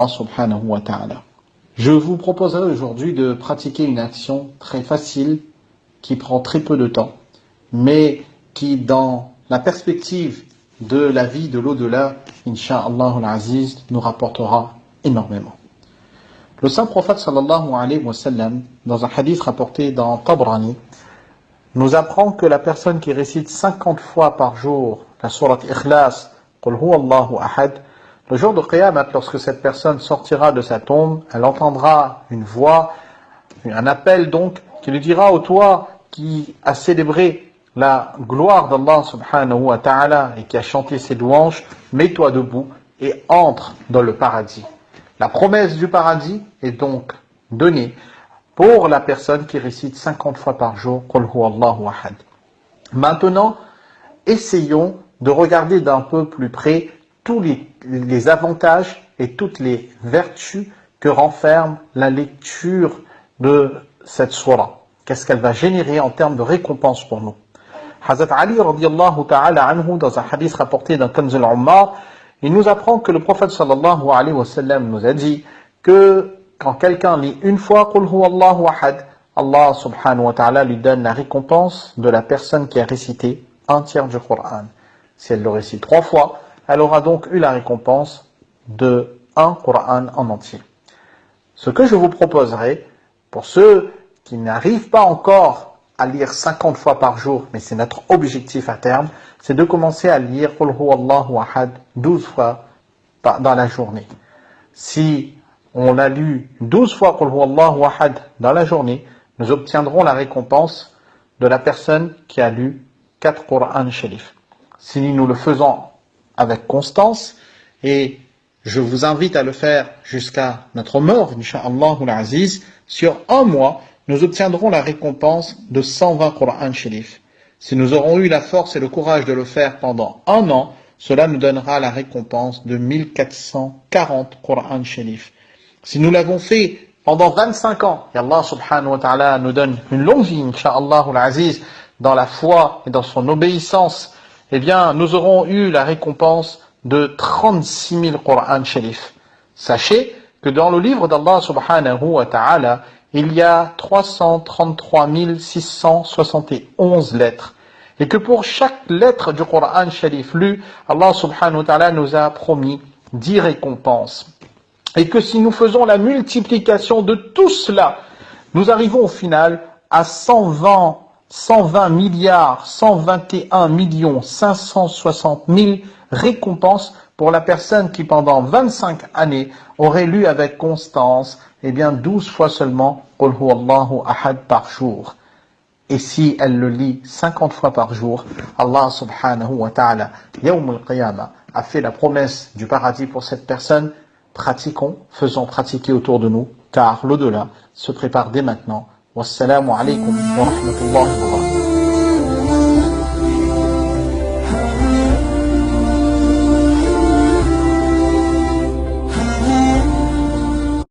subhanahu wa ta'ala. Je vous proposerai aujourd'hui de pratiquer une action très facile qui prend très peu de temps, mais qui, dans la perspective de la vie de l'au-delà, incha'Allah al-Aziz, nous rapportera énormément. Le saint prophète sallallahu alayhi wa sallam, dans un hadith rapporté dans Tabrani, nous apprend que la personne qui récite 50 fois par jour la sourate Ikhlas, Qul huwallahu ahad, le jour de Qiyamah, lorsque cette personne sortira de sa tombe, elle entendra une voix, un appel donc, qui lui dira: ô toi qui a célébré la gloire d'Allah subhanahu wa ta'ala et qui a chanté ses louanges, mets-toi debout et entre dans le paradis. La promesse du paradis est donc donnée pour la personne qui récite 50 fois par jour Qul huwallahu ahad. Maintenant, essayons de regarder d'un peu plus près tous les avantages et toutes les vertus que renferme la lecture de cette sourate. Qu'est-ce qu'elle va générer en termes de récompense pour nous? Hazrat Ali radiyallahu ta'ala anhu, dans un hadith rapporté dans Kanz al-Ummar, il nous apprend que le prophète sallallahu alayhi wa sallam nous a dit que quand quelqu'un lit une fois Qul huwallahu ahad, Allah subhanahu wa ta'ala lui donne la récompense de la personne qui a récité un tiers du Coran. Si elle le récite 3 fois, elle aura donc eu la récompense de un Coran en entier. Ce que je vous proposerai, pour ceux qui n'arrivent pas encore à lire 50 fois par jour, mais c'est notre objectif à terme, c'est de commencer à lire Qul huwallahu ahad 12 fois dans la journée. Si on a lu 12 fois Qul huwallahu ahad dans la journée, nous obtiendrons la récompense de la personne qui a lu 4 Qur'an Sharif. Si nous le faisons avec constance, et je vous invite à le faire jusqu'à notre mort, incha'Allah al-Aziz, sur un mois, nous obtiendrons la récompense de 120 Qur'an Sharif. Si nous aurons eu la force et le courage de le faire pendant un an, cela nous donnera la récompense de 1440 Qur'an Sharif. Si nous l'avons fait pendant 25 ans, et Allah subhanahu wa ta'ala nous donne une longue vie, incha'Allah al-Aziz, dans la foi et dans son obéissance, eh bien, nous aurons eu la récompense de 36 000 Qur'an Sharif. Sachez que dans le livre d'Allah subhanahu wa ta'ala, il y a 333 671 lettres. Et que pour chaque lettre du Qur'an Sharif lu, Allah subhanahu wa ta'ala nous a promis 10 récompenses. Et que si nous faisons la multiplication de tout cela, nous arrivons au final à 120 milliards, 121 millions, 560 000 récompenses pour la personne qui pendant 25 années aurait lu avec constance, eh bien 12 fois seulement Qul huwallahu ahad par jour. Et si elle le lit 50 fois par jour, Allah subhanahu wa ta'ala, yawm al-qiyamah, a fait la promesse du paradis pour cette personne. Pratiquons, faisons pratiquer autour de nous, car l'au-delà se prépare dès maintenant. Wassalamu alaikum wa rahmatullahi wa barakatuh.